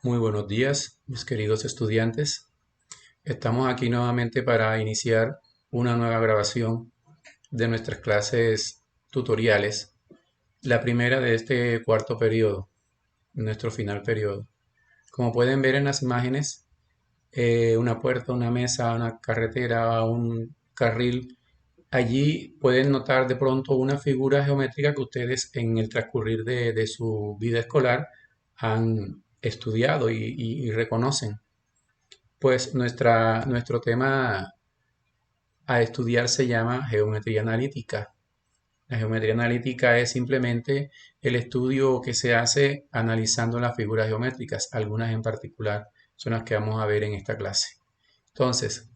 Muy buenos días, mis queridos estudiantes. Estamos aquí nuevamente para iniciar una nueva grabación de nuestras clases tutoriales, la primera de este cuarto periodo, nuestro final periodo. Como pueden ver en las imágenes, una puerta, una mesa, una carretera, un carril. Allí pueden notar de pronto una figura geométrica que ustedes en el transcurrir de su vida escolar han estudiado y reconocen. Pues nuestro tema a estudiar se llama geometría analítica. La geometría analítica es simplemente el estudio que se hace analizando las figuras geométricas, algunas en particular son las que vamos a ver en esta clase. Entonces,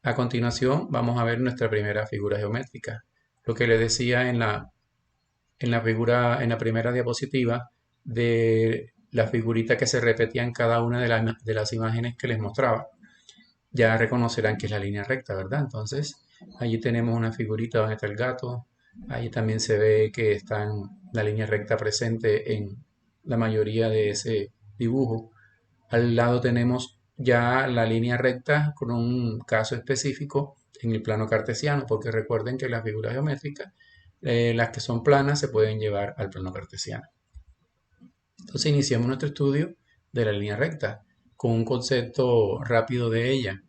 a continuación vamos a ver nuestra primera figura geométrica. Lo que les decía en la primera diapositiva de la figurita que se repetía en cada una de las imágenes que les mostraba. Ya reconocerán que es la línea recta, ¿verdad? Entonces, allí tenemos una figurita donde está el gato. Ahí también se ve que está la línea recta presente en la mayoría de ese dibujo. Al lado tenemos ya la línea recta con un caso específico en el plano cartesiano, porque recuerden que las figuras geométricas, las que son planas, se pueden llevar al plano cartesiano. Entonces iniciamos nuestro estudio de la línea recta con un concepto rápido de ella.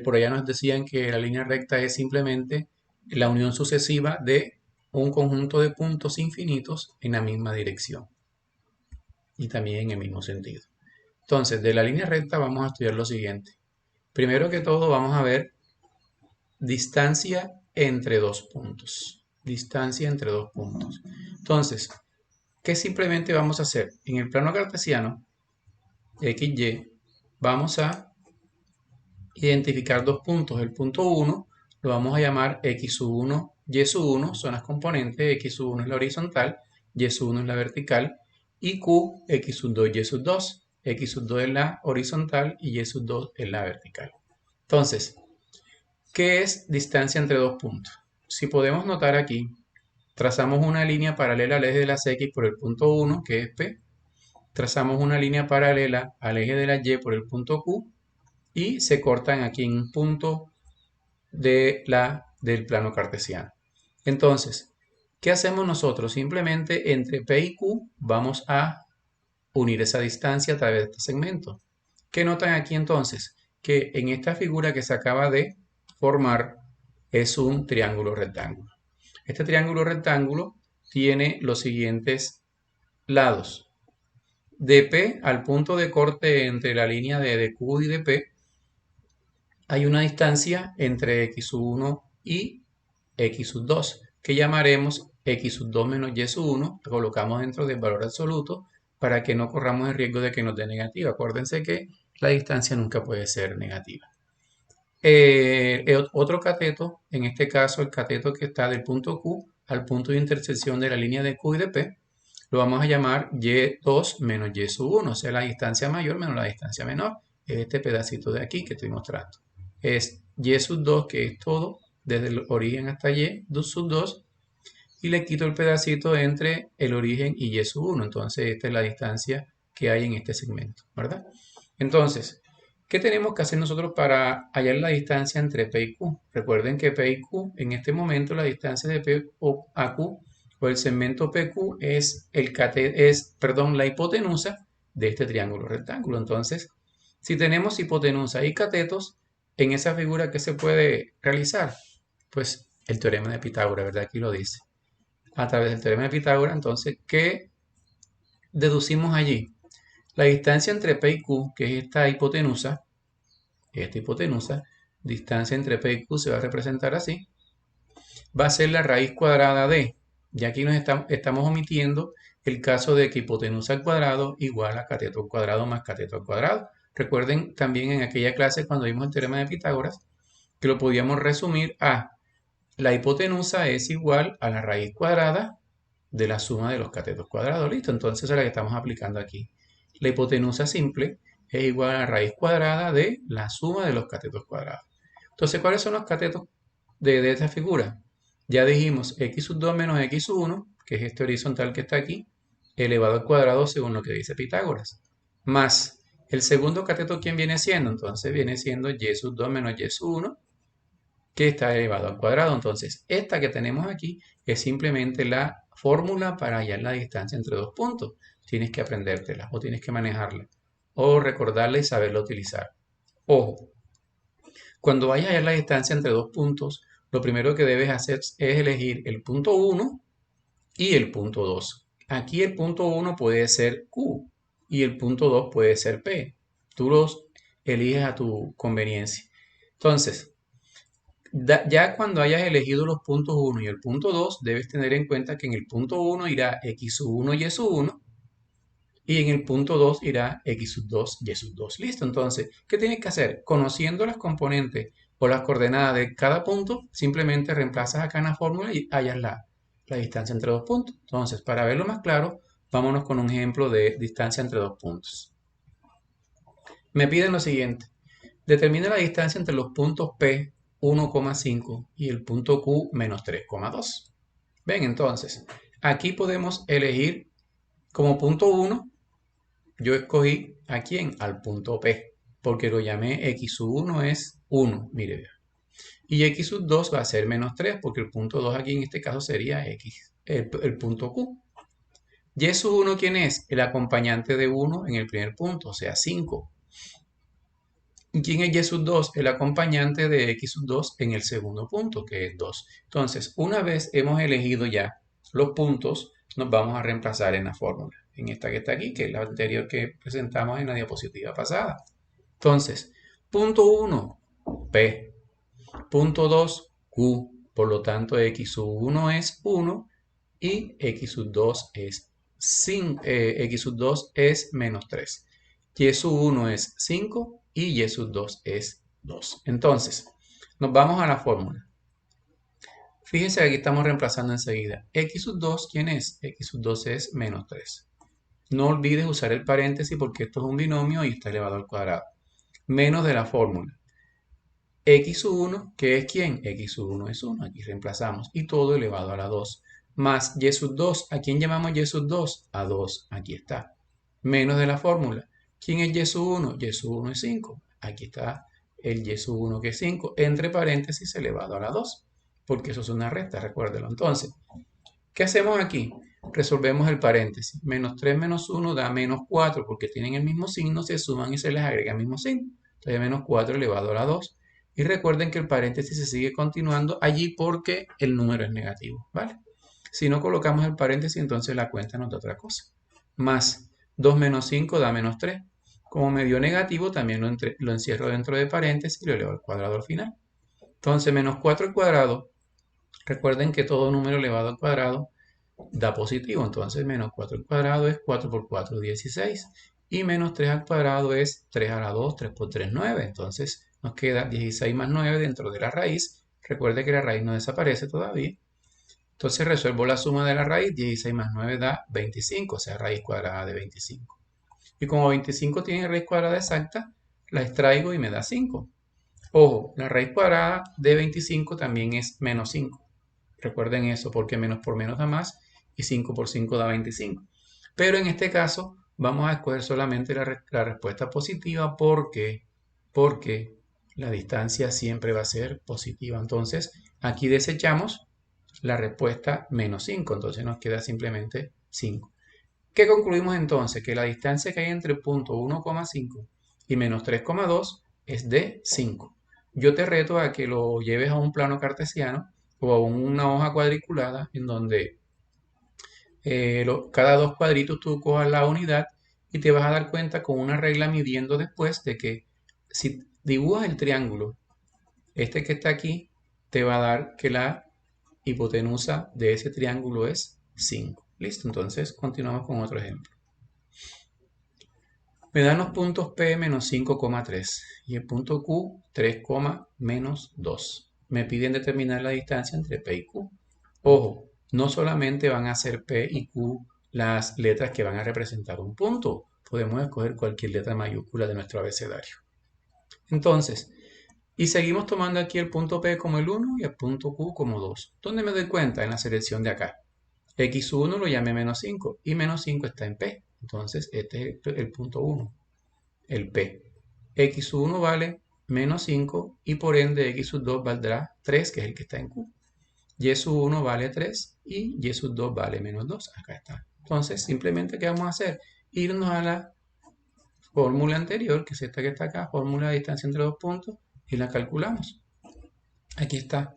Por allá nos decían que la línea recta es simplemente la unión sucesiva de un conjunto de puntos infinitos en la misma dirección y también en el mismo sentido. Entonces, de la línea recta vamos a estudiar lo siguiente. Primero que todo vamos a ver distancia entre dos puntos. Distancia entre dos puntos. Entonces, ¿qué simplemente vamos a hacer? En el plano cartesiano, XY, vamos a identificar dos puntos. El punto 1 lo vamos a llamar x1, y1, son las componentes, x1 es la horizontal, y1 es la vertical, y q, x2, y2. X2 es la horizontal y y2 es la vertical. Entonces, ¿qué es distancia entre dos puntos? Si podemos notar aquí, trazamos una línea paralela al eje de las x por el punto 1, que es P, trazamos una línea paralela al eje de la y por el punto Q, y se cortan aquí en un punto del plano cartesiano. Entonces, ¿qué hacemos nosotros? Simplemente entre P y Q vamos a unir esa distancia a través de este segmento. ¿Qué notan aquí entonces? Que en esta figura que se acaba de formar es un triángulo rectángulo. Este triángulo rectángulo tiene los siguientes lados. De P al punto de corte entre la línea de Q y de P hay una distancia entre x1 y x2 que llamaremos x2 menos y1, lo colocamos dentro del valor absoluto para que no corramos el riesgo de que nos dé negativa. Acuérdense que la distancia nunca puede ser negativa. Otro cateto, en este caso el cateto que está del punto Q al punto de intersección de la línea de Q y de P, lo vamos a llamar y2 menos y1, o sea, la distancia mayor menos la distancia menor. Este pedacito de aquí que estoy mostrando. Es y2, que es todo, desde el origen hasta y2, y le quito el pedacito entre el origen y y1. Entonces, esta es la distancia que hay en este segmento, ¿verdad? Entonces, ¿qué tenemos que hacer nosotros para hallar la distancia entre P y Q? Recuerden que P y Q, en este momento, la distancia de P a Q o el segmento PQ es, la hipotenusa de este triángulo rectángulo. Entonces, si tenemos hipotenusa y catetos, en esa figura, ¿qué se puede realizar? Pues el teorema de Pitágoras, ¿verdad? Aquí lo dice. A través del teorema de Pitágoras, entonces, ¿qué deducimos allí? La distancia entre P y Q, que es esta hipotenusa, distancia entre P y Q se va a representar así, va a ser la raíz cuadrada de, ya aquí estamos omitiendo el caso de que hipotenusa al cuadrado igual a cateto al cuadrado más cateto al cuadrado. Recuerden también en aquella clase cuando vimos el teorema de Pitágoras que lo podíamos resumir a la hipotenusa es igual a la raíz cuadrada de la suma de los catetos cuadrados. Listo, entonces es la que estamos aplicando aquí. La hipotenusa simple es igual a la raíz cuadrada de la suma de los catetos cuadrados. Entonces, ¿cuáles son los catetos de esta figura? Ya dijimos x2 menos x1, que es este horizontal que está aquí, elevado al cuadrado según lo que dice Pitágoras. más el segundo cateto, ¿quién viene siendo? Entonces viene siendo y sub 2 menos y sub 1, que está elevado al cuadrado. Entonces, esta que tenemos aquí es simplemente la fórmula para hallar la distancia entre dos puntos. Tienes que aprendértela o tienes que manejarla o recordarla y saberla utilizar. Ojo, cuando vayas a hallar la distancia entre dos puntos, lo primero que debes hacer es elegir el punto 1 y el punto 2. Aquí el punto 1 puede ser Q y el punto 2 puede ser P. Tú los eliges a tu conveniencia. Entonces, ya cuando hayas elegido los puntos 1 y el punto 2, debes tener en cuenta que en el punto 1 irá x sub 1 y sub 1 y en el punto 2 irá x sub 2 y sub 2. Listo, entonces, ¿qué tienes que hacer? Conociendo las componentes o las coordenadas de cada punto, simplemente reemplazas acá en la fórmula y hallas la distancia entre dos puntos. Entonces, para verlo más claro, vámonos con un ejemplo de distancia entre dos puntos. Me piden lo siguiente. Determina la distancia entre los puntos P 1,5 y el punto Q menos 3,2. Ven, entonces, aquí podemos elegir como punto 1, yo escogí a quién, al punto P, porque lo llamé x sub 1 es 1, mire, vea. Y x sub 2 va a ser menos 3, porque el punto 2 aquí en este caso sería x, el punto Q. Y sub 1, ¿quién es? El acompañante de 1 en el primer punto, o sea, 5. ¿Y quién es y sub 2? El acompañante de x sub 2 en el segundo punto, que es 2. Entonces, una vez hemos elegido ya los puntos, nos vamos a reemplazar en la fórmula. En esta que está aquí, que es la anterior que presentamos en la diapositiva pasada. Entonces, punto 1, P. Punto 2, Q. Por lo tanto, x sub 1 es 1 y x sub 2 es, x sub 2 es menos 3. Y sub 1 es 5 y y sub 2 es 2. Entonces, nos vamos a la fórmula. Fíjense que aquí estamos reemplazando enseguida. X sub 2, ¿quién es? X sub 2 es menos 3. No olvides usar el paréntesis porque esto es un binomio y está elevado al cuadrado. Menos de la fórmula. X sub 1, ¿qué es quién? X sub 1 es 1. Aquí reemplazamos. Y todo elevado a la 2. Más y sub 2. ¿A quién llamamos y sub 2? A 2. Aquí está. Menos de la fórmula. ¿Quién es y sub 1? Y sub 1 es 5. Aquí está el y sub 1 que es 5. Entre paréntesis elevado a la 2. Porque eso es una recta, recuérdelo. Entonces, ¿qué hacemos aquí? Resolvemos el paréntesis. Menos 3 menos 1 da menos 4. Porque tienen el mismo signo, se suman y se les agrega el mismo signo. Entonces, menos 4 elevado a la 2. Y recuerden que el paréntesis se sigue continuando allí porque el número es negativo, ¿vale? Si no colocamos el paréntesis, entonces la cuenta nos da otra cosa. Más 2 menos 5 da menos 3. Como me dio negativo, también lo encierro dentro de paréntesis y lo elevo al cuadrado al final. Entonces, menos 4 al cuadrado. Recuerden que todo número elevado al cuadrado da positivo. Entonces, menos 4 al cuadrado es 4 por 4, 16. Y menos 3 al cuadrado es 3 a la 2, 3 por 3, 9. Entonces, nos queda 16 más 9 dentro de la raíz. Recuerde que la raíz no desaparece todavía. Entonces resuelvo la suma de la raíz. 16 más 9 da 25, o sea, raíz cuadrada de 25. Y como 25 tiene raíz cuadrada exacta, la extraigo y me da 5. Ojo, la raíz cuadrada de 25 también es menos 5. Recuerden eso, porque menos por menos da más y 5 por 5 da 25. Pero en este caso vamos a escoger solamente la respuesta positiva porque la distancia siempre va a ser positiva. Entonces, aquí desechamos la respuesta menos 5. Entonces nos queda simplemente 5. ¿Qué concluimos entonces? Que la distancia que hay entre el punto 1,5 y menos 3,2 es de 5. Yo te reto a que lo lleves a un plano cartesiano o a una hoja cuadriculada en donde cada dos cuadritos tú cojas la unidad y te vas a dar cuenta con una regla midiendo después de que si dibujas el triángulo, este que está aquí, te va a dar que la hipotenusa de ese triángulo es 5. Listo, entonces continuamos con otro ejemplo. Me dan los puntos P menos 5,3 y el punto Q 3, menos 2. Me piden determinar la distancia entre P y Q. Ojo, no solamente van a ser P y Q las letras que van a representar un punto. Podemos escoger cualquier letra mayúscula de nuestro abecedario. Entonces, y seguimos tomando aquí el punto P como el 1 y el punto Q como 2. ¿Dónde me doy cuenta? En la selección de acá. X1 lo llamé menos 5 y menos 5 está en P. Entonces, este es el punto 1, el P. X1 vale menos 5 y por ende X sub 2 valdrá 3, que es el que está en Q. Y sub 1 vale 3 y Y sub 2 vale menos 2. Acá está. Entonces, simplemente, ¿qué vamos a hacer? Irnos a la fórmula anterior, que es esta que está acá, fórmula de distancia entre dos puntos, y la calculamos. Aquí está.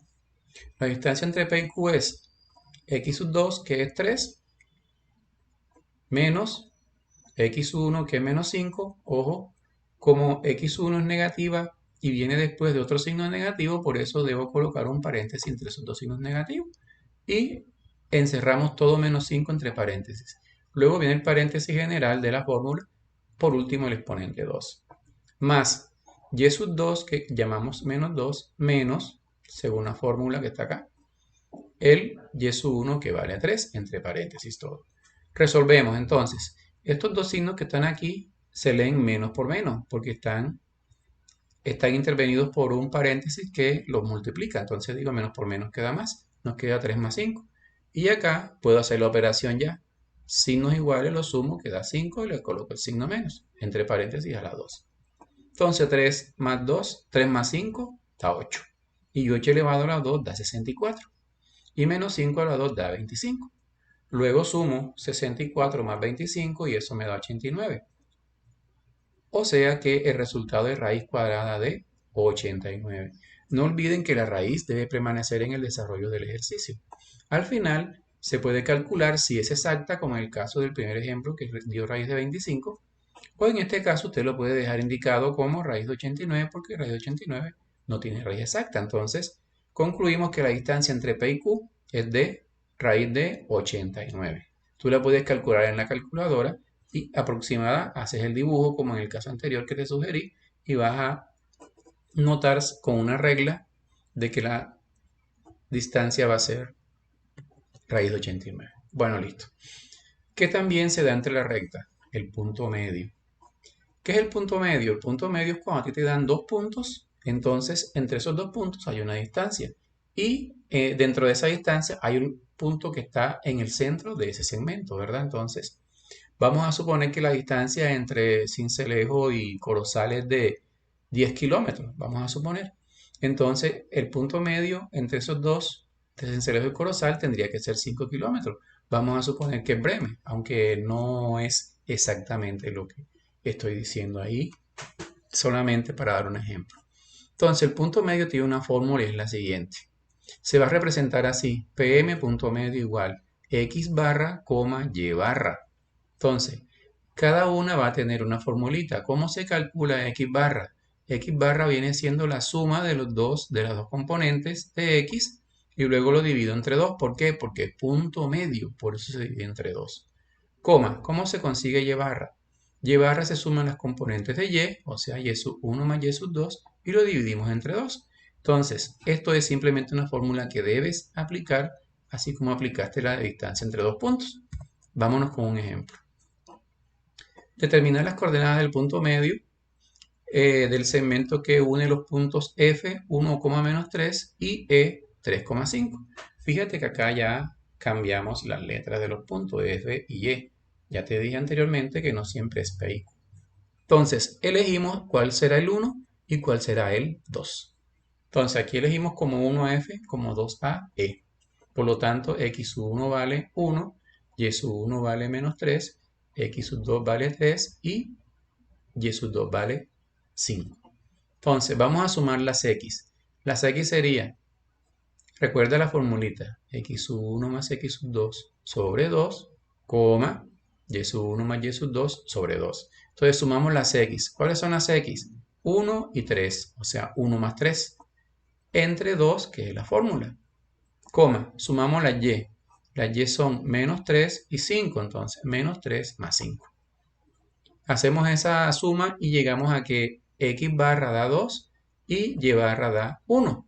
La distancia entre P y Q es X sub 2, que es 3, menos X1, que es menos 5. Ojo, como X1 es negativa y viene después de otro signo negativo, por eso debo colocar un paréntesis entre esos dos signos negativos. Y encerramos todo menos 5 entre paréntesis. Luego viene el paréntesis general de la fórmula. Por último, el exponente 2. Más Y sub 2, que llamamos menos 2, menos, según la fórmula que está acá, el Y sub 1, que vale 3, entre paréntesis todo. Resolvemos entonces. Estos dos signos que están aquí se leen menos por menos, porque están intervenidos por un paréntesis que los multiplica. Entonces digo menos por menos queda más. Nos queda 3 más 5. Y acá puedo hacer la operación ya. Signos iguales los sumo, queda 5 y le coloco el signo menos, entre paréntesis a la 2. Entonces 3 más 2, 3 más 5 da 8. Y 8 elevado a la 2 da 64. Y menos 5 a la 2 da 25. Luego sumo 64 más 25 y eso me da 89. O sea que el resultado es raíz cuadrada de 89. No olviden que la raíz debe permanecer en el desarrollo del ejercicio. Al final se puede calcular si es exacta, como en el caso del primer ejemplo que dio raíz de 25, o en este caso usted lo puede dejar indicado como raíz de 89 porque raíz de 89 no tiene raíz exacta. Entonces concluimos que la distancia entre P y Q es de raíz de 89. Tú la puedes calcular en la calculadora y aproximada haces el dibujo como en el caso anterior que te sugerí y vas a notar con una regla de que la distancia va a ser raíz de 89. Bueno, listo. ¿Qué también se da entre la recta? El punto medio. ¿Qué es el punto medio? El punto medio es cuando a ti te dan dos puntos, entonces entre esos dos puntos hay una distancia. Y dentro de esa distancia hay un punto que está en el centro de ese segmento, ¿verdad? Entonces, vamos a suponer que la distancia entre Sincelejo y Corozal es de 10 kilómetros, vamos a suponer. Entonces, el punto medio entre esos dos, de Sincelejo y Corozal, tendría que ser 5 kilómetros. Vamos a suponer que es Bremen, aunque no es exactamente lo que estoy diciendo ahí, solamente para dar un ejemplo. Entonces, el punto medio tiene una fórmula y es la siguiente. Se va a representar así, PM punto medio igual X barra, Y barra. Entonces, cada una va a tener una formulita. ¿Cómo se calcula X barra? X barra viene siendo la suma de las dos componentes de X y luego lo divido entre 2. ¿Por qué? Porque es punto medio, por eso se divide entre 2. Coma, ¿cómo se consigue Y barra? Y barra se suman las componentes de Y, o sea, Y sub 1 más Y sub 2, y lo dividimos entre 2. Entonces, esto es simplemente una fórmula que debes aplicar, así como aplicaste la distancia entre dos puntos. Vámonos con un ejemplo. Determinar las coordenadas del punto medio del segmento que une los puntos F 1,-3 y E 3,5. Fíjate que acá ya cambiamos las letras de los puntos F y E. Ya te dije anteriormente que no siempre es P y Q. Entonces, elegimos cuál será el 1 y cuál será el 2. Entonces, aquí elegimos como 1F, como 2A, E. Por lo tanto, X sub 1 vale 1, Y sub 1 vale menos 3, X sub 2 vale 3 y Y sub 2 vale 5. Entonces, vamos a sumar las X. Las X serían, recuerda la formulita, X sub 1 más X sub 2 sobre 2, coma, Y sub 1 más Y sub 2 sobre 2. Entonces, sumamos las X. ¿Cuáles son las X? 1 y 3, o sea, 1 más 3, entre 2, que es la fórmula. Coma, sumamos las Y. Las Y son menos 3 y 5, entonces, menos 3 más 5. Hacemos esa suma y llegamos a que X barra da 2 y Y barra da 1.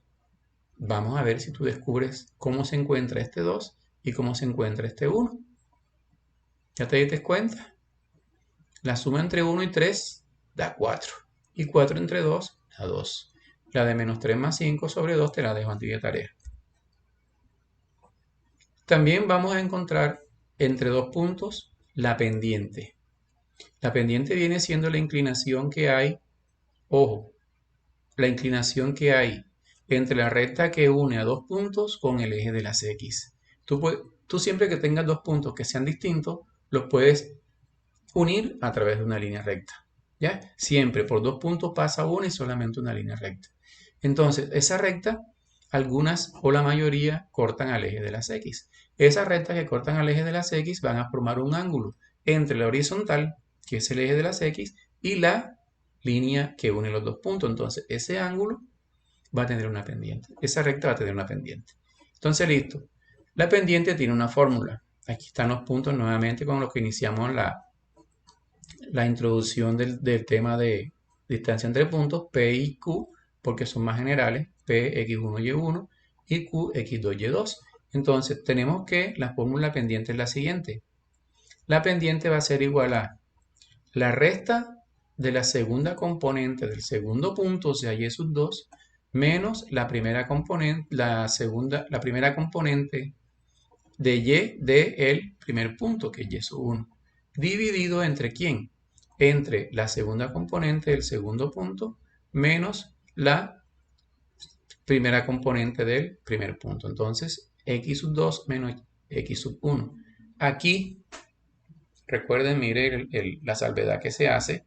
Vamos a ver si tú descubres cómo se encuentra este 2 y cómo se encuentra este 1. ¿Ya te diste cuenta? La suma entre 1 y 3 da 4. Y 4 entre 2 da 2. La de menos 3 más 5 sobre 2 te la dejo a ti de tarea. También vamos a encontrar entre dos puntos la pendiente. La pendiente viene siendo la inclinación que hay, ojo, la inclinación que hay entre la recta que une a dos puntos con el eje de las X. Tú siempre que tengas dos puntos que sean distintos, los puedes unir a través de una línea recta. ¿Ya? Siempre por dos puntos pasa una y solamente una línea recta. Entonces, esa recta, algunas o la mayoría cortan al eje de las X. Esas rectas que cortan al eje de las X van a formar un ángulo entre la horizontal, que es el eje de las X, y la línea que une los dos puntos. Entonces, ese ángulo va a tener una pendiente. Esa recta va a tener una pendiente. Entonces, listo. La pendiente tiene una fórmula. Aquí están los puntos nuevamente con los que iniciamos la introducción del tema de distancia entre puntos, P y Q, porque son más generales, P, X1, Y1 y Q, X2, Y2. Entonces, tenemos que la fórmula pendiente es la siguiente. La pendiente va a ser igual a la resta de la segunda componente del segundo punto, o sea, Y sub 2, menos la primera componente, la primera componente de Y del primer punto, que es Y sub 1, dividido entre ¿quién? Entre la segunda componente del segundo punto menos la primera componente del primer punto. Entonces, X sub 2 menos X sub 1. Aquí, recuerden, mire la salvedad que se hace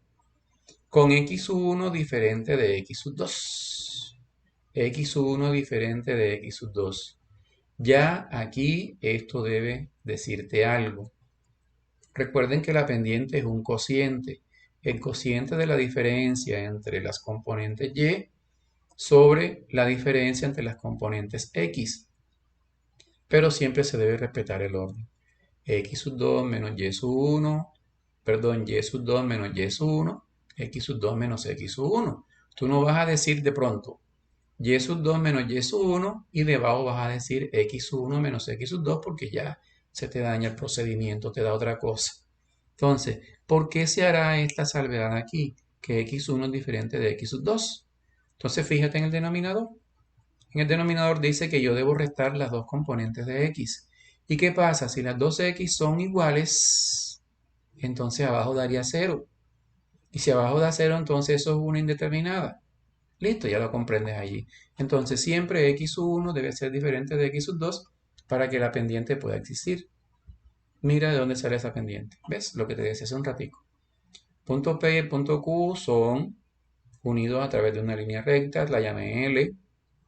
con X sub 1 diferente de X sub 2. X sub 1 diferente de X sub 2. Ya aquí esto debe decirte algo. Recuerden que la pendiente es un cociente. El cociente de la diferencia entre las componentes Y sobre la diferencia entre las componentes X. Pero siempre se debe respetar el orden. X sub 2 menos Y sub 1, perdón, Y sub 2 menos Y sub 1, X sub 2 menos X sub 1. Tú no vas a decir de pronto Y sub 2 menos Y sub 1 y debajo vas a decir X sub 1 menos X sub 2 porque ya se te daña el procedimiento, te da otra cosa. Entonces, ¿por qué se hará esta salvedad aquí? Que X1 es diferente de X sub 2. Entonces, fíjate en el denominador. En el denominador dice que yo debo restar las dos componentes de X. ¿Y qué pasa? Si las dos X son iguales, entonces abajo daría 0. Y si abajo da 0, entonces eso es una indeterminada. Listo, ya lo comprendes allí. Entonces, siempre X sub 1 debe ser diferente de X sub 2 para que la pendiente pueda existir. Mira de dónde sale esa pendiente. ¿Ves? Lo que te decía hace un ratico. Punto P y el punto Q son unidos a través de una línea recta, la llamé L,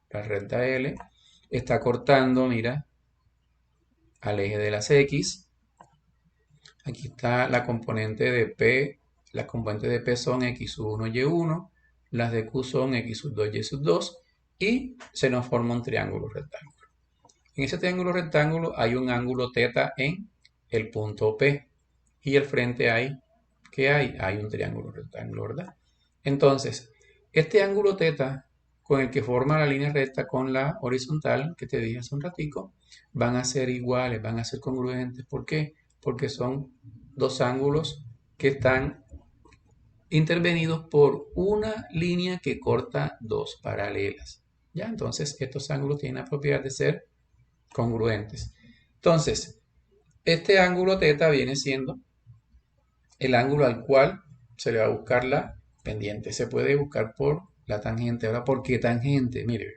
la recta L. Está cortando, mira, al eje de las X. Aquí está la componente de P. Las componentes de P son X sub 1, Y1. Las de Q son X sub 2, Y sub 2. Y se nos forma un triángulo rectángulo. En ese triángulo rectángulo hay un ángulo θ en el punto P. Y al frente hay, ¿qué hay? Hay un triángulo rectángulo, ¿verdad? Entonces, este ángulo θ con el que forma la línea recta con la horizontal, que te dije hace un ratico, van a ser iguales, van a ser congruentes. ¿Por qué? Porque son dos ángulos que están intervenidos por una línea que corta dos paralelas. ¿Ya? Entonces, estos ángulos tienen la propiedad de ser congruentes. Entonces, este ángulo θ viene siendo el ángulo al cual se le va a buscar la pendiente. Se puede buscar por la tangente. Ahora, ¿por qué tangente? Mire,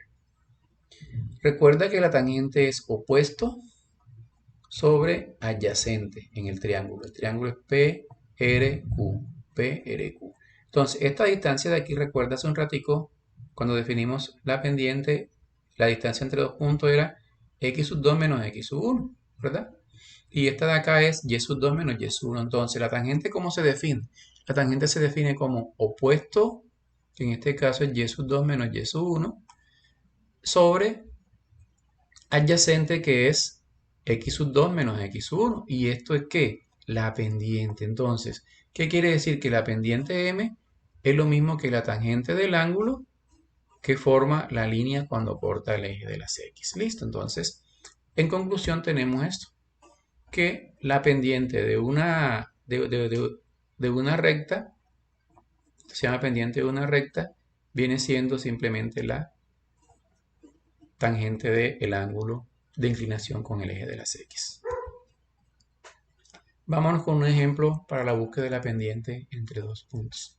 recuerda que la tangente es opuesto sobre adyacente en el triángulo. El triángulo es PRQ. PRQ. Entonces, esta distancia de aquí, recuerda hace un ratico, cuando definimos la pendiente, la distancia entre dos puntos era X sub 2 menos X sub 1, ¿verdad? Y esta de acá es Y sub 2 menos Y sub 1. Entonces, ¿la tangente cómo se define? La tangente se define como opuesto, que en este caso es Y sub 2 menos Y sub 1, sobre adyacente, que es X sub 2 menos X sub 1. ¿Y esto es qué? La pendiente. Entonces, ¿qué quiere decir? Que la pendiente M es lo mismo que la tangente del ángulo que forma la línea cuando corta el eje de las X. Listo. Entonces, en conclusión tenemos esto, que la pendiente de una recta, se llama pendiente de una recta, viene siendo simplemente la tangente del ángulo de inclinación con el eje de las X. Vámonos con un ejemplo para la búsqueda de la pendiente entre dos puntos.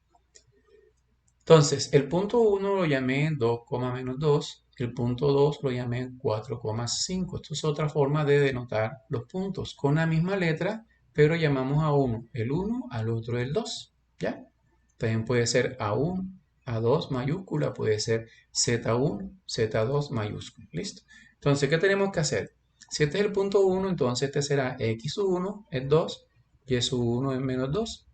Entonces, el punto 1 lo llamé 2, menos 2, el punto 2 lo llamé 4,5. Esto es otra forma de denotar los puntos, con la misma letra, pero llamamos a uno el 1, al otro el 2, ¿ya? También puede ser A1, A2 mayúscula, puede ser Z1, Z2 mayúscula, ¿listo? Entonces, ¿qué tenemos que hacer? Si este es el punto 1, entonces este será X1 es 2, Y1 es menos 2,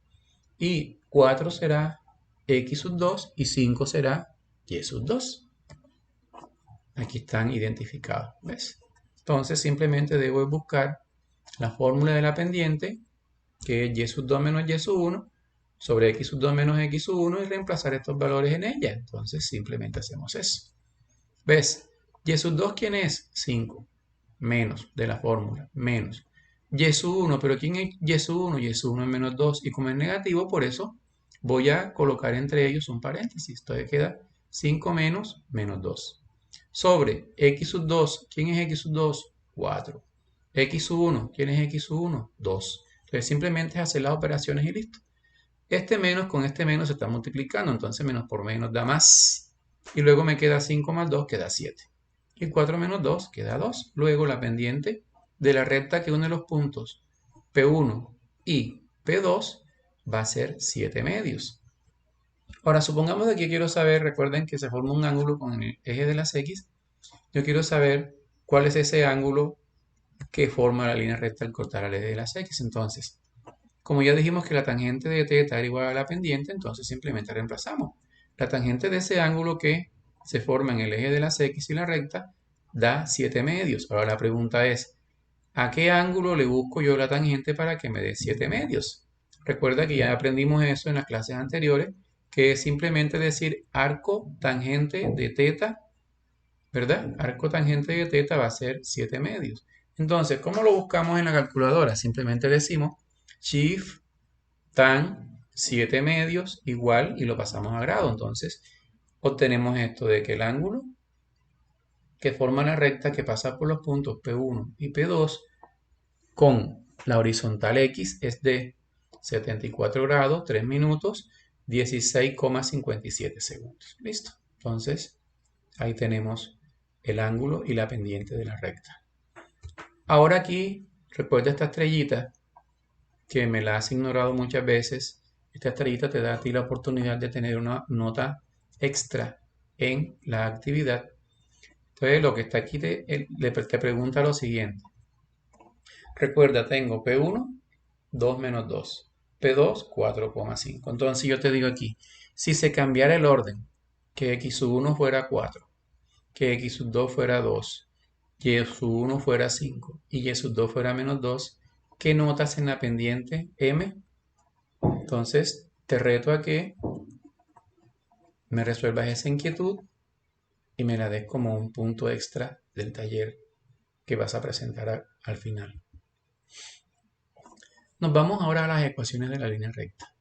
y 4 será X sub 2 y 5 será Y sub 2. Aquí están identificados, ¿ves? Entonces simplemente debo buscar la fórmula de la pendiente, que es Y sub 2 menos Y sub 1, sobre X sub 2 menos X sub 1 y reemplazar estos valores en ella. Entonces simplemente hacemos eso. ¿Ves? Y sub 2, ¿quién es? 5. Menos de la fórmula, menos. Y sub 1, pero ¿quién es Y sub 1? Y sub 1 es menos 2. Y como es negativo, por eso voy a colocar entre ellos un paréntesis. Entonces queda 5 menos menos 2. Sobre X sub 2, ¿quién es X sub 2? 4. X sub 1, ¿quién es X sub 1? 2. Entonces simplemente es hacer las operaciones y listo. Este menos con este menos se está multiplicando, entonces menos por menos da más. Y luego me queda 5 más 2, queda 7. Y 4 menos 2 queda 2. Luego la pendiente de la recta que une los puntos P1 y P2 va a ser 7 medios. Ahora, supongamos que aquí quiero saber, recuerden que se forma un ángulo con el eje de las X. Yo quiero saber cuál es ese ángulo que forma la línea recta al cortar al eje de las X. Entonces, como ya dijimos que la tangente de θ era igual a la pendiente, entonces simplemente reemplazamos. La tangente de ese ángulo que se forma en el eje de las X y la recta da 7 medios. Ahora la pregunta es, ¿a qué ángulo le busco yo la tangente para que me dé 7 medios? Recuerda que ya aprendimos eso en las clases anteriores, que es simplemente decir arco tangente de θ, ¿verdad? Arco tangente de θ va a ser 7 medios. Entonces, ¿cómo lo buscamos en la calculadora? Simplemente decimos shift tan 7 medios igual y lo pasamos a grado. Entonces, obtenemos esto de que el ángulo que forma la recta que pasa por los puntos P1 y P2 con la horizontal X es de 74 grados, 3 minutos, 16,57 segundos. Listo. Entonces, ahí tenemos el ángulo y la pendiente de la recta. Ahora aquí, recuerda esta estrellita que me la has ignorado muchas veces. Esta estrellita te da a ti la oportunidad de tener una nota extra en la actividad. Entonces, lo que está aquí te pregunta lo siguiente. Recuerda, tengo P1, 2 menos 2. P2, 4,5. Entonces yo te digo aquí, si se cambiara el orden, que X sub 1 fuera 4, que X sub 2 fuera 2, Y sub 1 fuera 5 y Y sub 2 fuera menos 2, ¿qué notas en la pendiente M? Entonces te reto a que me resuelvas esa inquietud y me la des como un punto extra del taller que vas a presentar al final. Nos vamos ahora a las ecuaciones de la línea recta.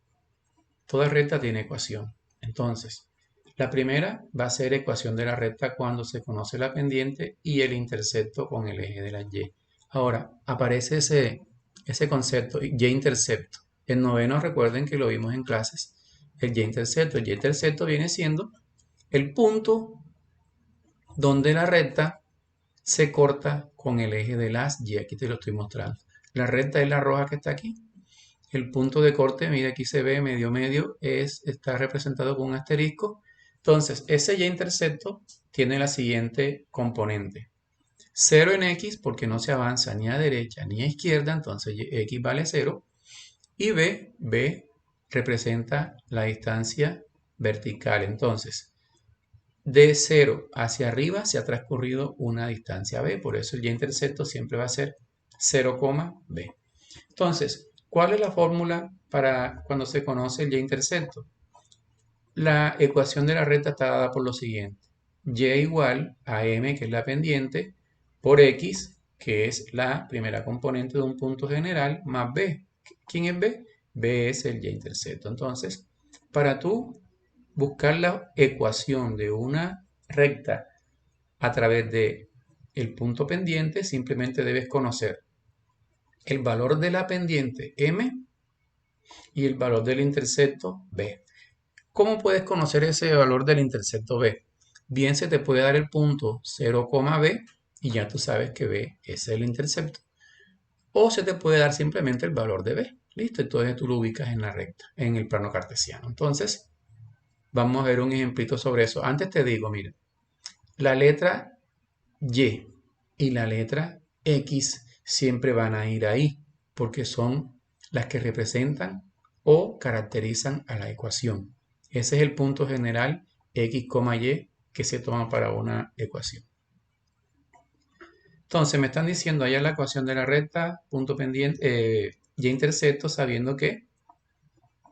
Toda recta tiene ecuación. Entonces, la primera va a ser ecuación de la recta cuando se conoce la pendiente y el intercepto con el eje de la Y. Ahora, aparece ese concepto, Y-intercepto. En noveno, recuerden que lo vimos en clases, el Y-intercepto. El Y-intercepto viene siendo el punto donde la recta se corta con el eje de las Y. Aquí te lo estoy mostrando. La recta es la roja que está aquí. El punto de corte, mira aquí se ve medio medio, está representado con un asterisco. Entonces, ese Y-intercepto tiene la siguiente componente. 0 en X porque no se avanza ni a derecha ni a izquierda, entonces X vale 0. Y B representa la distancia vertical. Entonces, de 0 hacia arriba se ha transcurrido una distancia B, por eso el Y-intercepto siempre va a ser 0, B. Entonces, ¿cuál es la fórmula para cuando se conoce el Y-intercepto? La ecuación de la recta está dada por lo siguiente. Y igual a M, que es la pendiente, por X, que es la primera componente de un punto general, más B. ¿Quién es B? B es el Y-intercepto. Entonces, para tú buscar la ecuación de una recta a través de el punto pendiente, simplemente debes conocer el valor de la pendiente M y el valor del intercepto B. ¿Cómo puedes conocer ese valor del intercepto B? Bien se te puede dar el punto 0, B y ya tú sabes que B es el intercepto. O se te puede dar simplemente el valor de B. Listo, entonces tú lo ubicas en la recta, en el plano cartesiano. Entonces, vamos a ver un ejemplito sobre eso. Antes te digo, mira, la letra Y y la letra X siempre van a ir ahí, porque son las que representan o caracterizan a la ecuación. Ese es el punto general X, Y que se toma para una ecuación. Entonces me están diciendo allá la ecuación de la recta, punto pendiente, Y intercepto, sabiendo que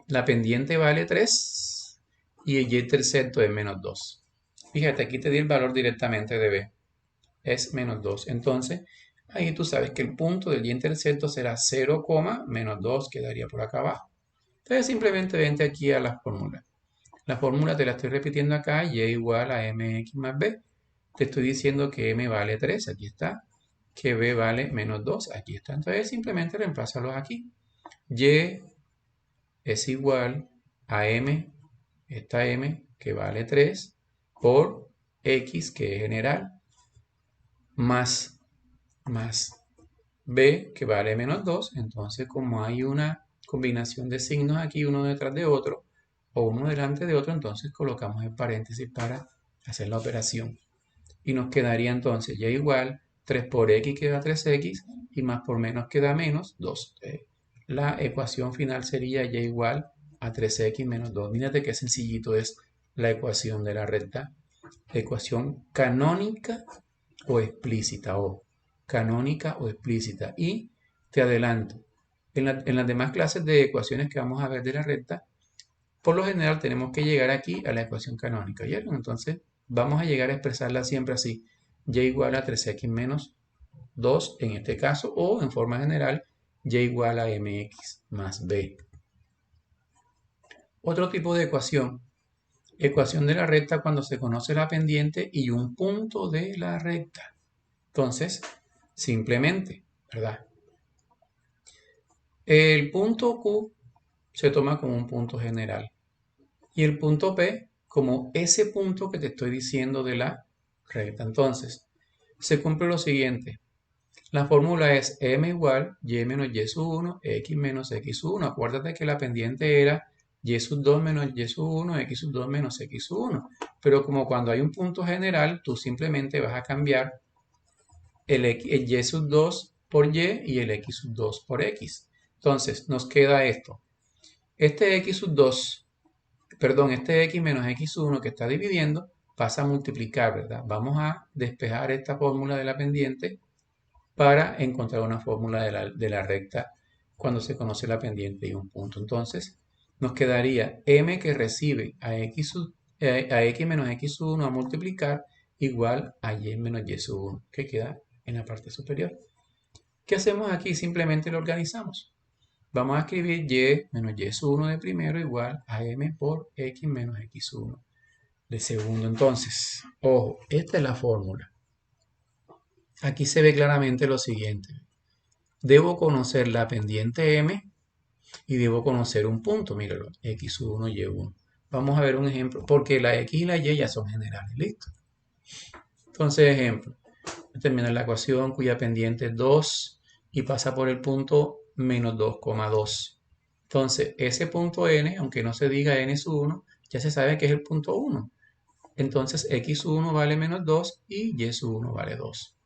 la pendiente vale 3 y el Y intercepto es menos 2. Fíjate, aquí te di el valor directamente de B. Es menos 2. Entonces, ahí tú sabes que el punto del Y intercepto será 0, menos 2, quedaría por acá abajo. Entonces, simplemente vente aquí a la fórmula. La fórmula te la estoy repitiendo acá, Y igual a mx más b. Te estoy diciendo que m vale 3, aquí está. Que b vale menos 2, aquí está. Entonces, simplemente reemplázalos aquí. Y es igual a m, esta m, que vale 3, por x, que es general, más b, que vale menos 2. Entonces, como hay una combinación de signos aquí, uno detrás de otro, o uno delante de otro, entonces colocamos el paréntesis para hacer la operación. Y nos quedaría entonces y igual 3 por x queda 3x y más por menos queda menos 2. La ecuación final sería y igual a 3x menos 2. Mírate qué sencillito es la ecuación de la recta. Ecuación canónica o explícita, o canónica o explícita. Y te adelanto, en las demás clases de ecuaciones que vamos a ver de la recta, por lo general tenemos que llegar aquí a la ecuación canónica, ¿vieron? Entonces vamos a llegar a expresarla siempre así, y igual a 3x menos 2 en este caso, o en forma general, y igual a mx más b. Otro tipo de ecuación, ecuación de la recta cuando se conoce la pendiente y un punto de la recta. Entonces, simplemente, ¿verdad? El punto Q se toma como un punto general y el punto P como ese punto que te estoy diciendo de la recta. Entonces, se cumple lo siguiente. La fórmula es m igual y menos y sub 1, x menos x sub 1. Acuérdate que la pendiente era y sub 2 menos y sub 1, x sub 2 menos x sub 1. Pero como cuando hay un punto general, tú simplemente vas a cambiar el y sub 2 por y el x sub 2 por x. Entonces, nos queda esto. Este x sub 2, perdón, este x menos x sub 1 que está dividiendo, pasa a multiplicar, ¿verdad? Vamos a despejar esta fórmula de la pendiente para encontrar una fórmula de la recta cuando se conoce la pendiente y un punto. Entonces, nos quedaría m que recibe a x menos x sub 1 a multiplicar igual a y menos y sub 1, que queda en la parte superior. ¿Qué hacemos aquí? Simplemente lo organizamos. Vamos a escribir y menos y sub 1 de primero igual a m por x menos x sub 1 de segundo. Entonces, ojo, esta es la fórmula. Aquí se ve claramente lo siguiente. Debo conocer la pendiente m y debo conocer un punto. Míralo, x sub 1, y 1. Vamos a ver un ejemplo, porque la x y la y ya son generales. Listo. Entonces, ejemplo. Termina la ecuación cuya pendiente es 2 y pasa por el punto menos 2,2. Entonces, ese punto n, aunque no se diga n sub 1, ya se sabe que es el punto 1. Entonces, x sub 1 vale menos 2 y y sub 1 vale 2.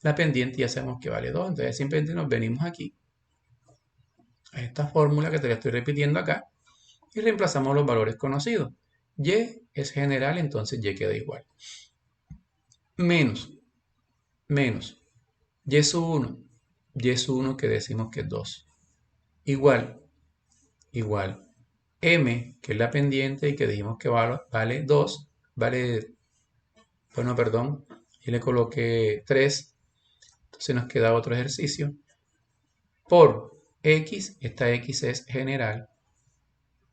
La pendiente ya sabemos que vale 2, entonces simplemente nos venimos aquí a esta fórmula que te la estoy repitiendo acá y reemplazamos los valores conocidos. Y es general, entonces y queda igual. Menos y sub 1, y sub 1 que decimos que es 2. Igual m, que es la pendiente y que dijimos que vale 2, bueno, perdón, y le coloqué 3, entonces nos queda otro ejercicio, por x, esta x es general,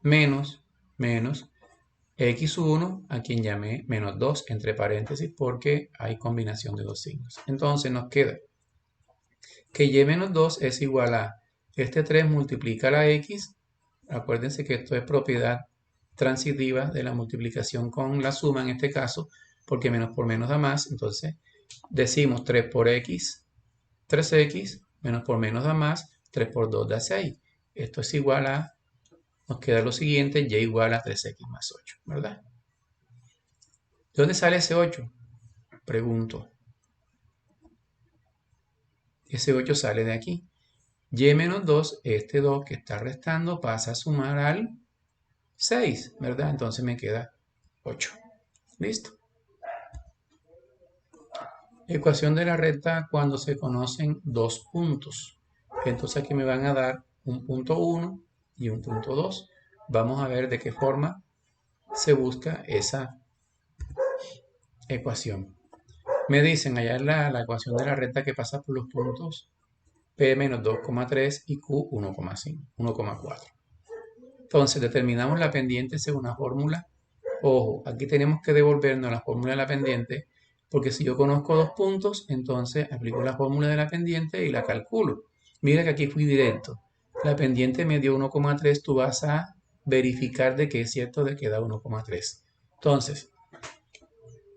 menos x1, a quien llamé menos 2, entre paréntesis, porque hay combinación de dos signos. Entonces nos queda Que y menos 2 es igual a este 3 multiplica la x. Acuérdense que esto es propiedad transitiva de la multiplicación con la suma en este caso, porque menos por menos da más. Entonces decimos 3 por x, 3x, menos por menos da más, 3 por 2 da 6. Esto es igual a, nos queda lo siguiente, y igual a 3x más 8, ¿verdad? ¿De dónde sale ese 8? Pregunto. Ese 8 sale de aquí. Y menos 2, este 2 que está restando pasa a sumar al 6, ¿verdad? Entonces me queda 8. ¿Listo? Ecuación de la recta cuando se conocen dos puntos. Entonces aquí me van a dar un punto 1 y un punto 2. Vamos a ver de qué forma se busca esa ecuación. Me dicen allá en la ecuación de la recta que pasa por los puntos P menos 2,3 y Q 1,5, 1,4. Entonces determinamos la pendiente según la fórmula. Ojo, aquí tenemos que devolvernos la fórmula de la pendiente, porque si yo conozco dos puntos, entonces aplico la fórmula de la pendiente y la calculo. Mira que aquí fui directo. La pendiente me dio 1,3, tú vas a verificar de que es cierto de que da 1,3. Entonces,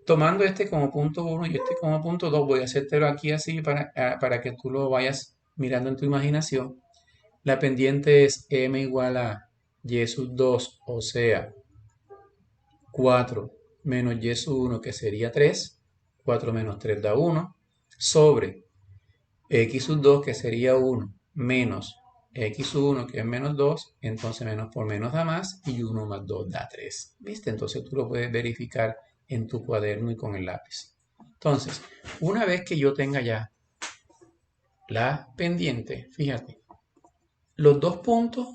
tomando este como punto 1 y este como punto 2, voy a hacértelo aquí así para que tú lo vayas mirando en tu imaginación. La pendiente es m igual a y sub 2, o sea, 4 menos y sub 1, que sería 3. 4 menos 3 da 1. Sobre x sub 2, que sería 1, menos x sub 1, que es menos 2. Entonces menos por menos da más. Y 1 más 2 da 3. ¿Viste? Entonces tú lo puedes verificar en tu cuaderno y con el lápiz. Entonces, una vez que yo tenga ya la pendiente, fíjate, los dos puntos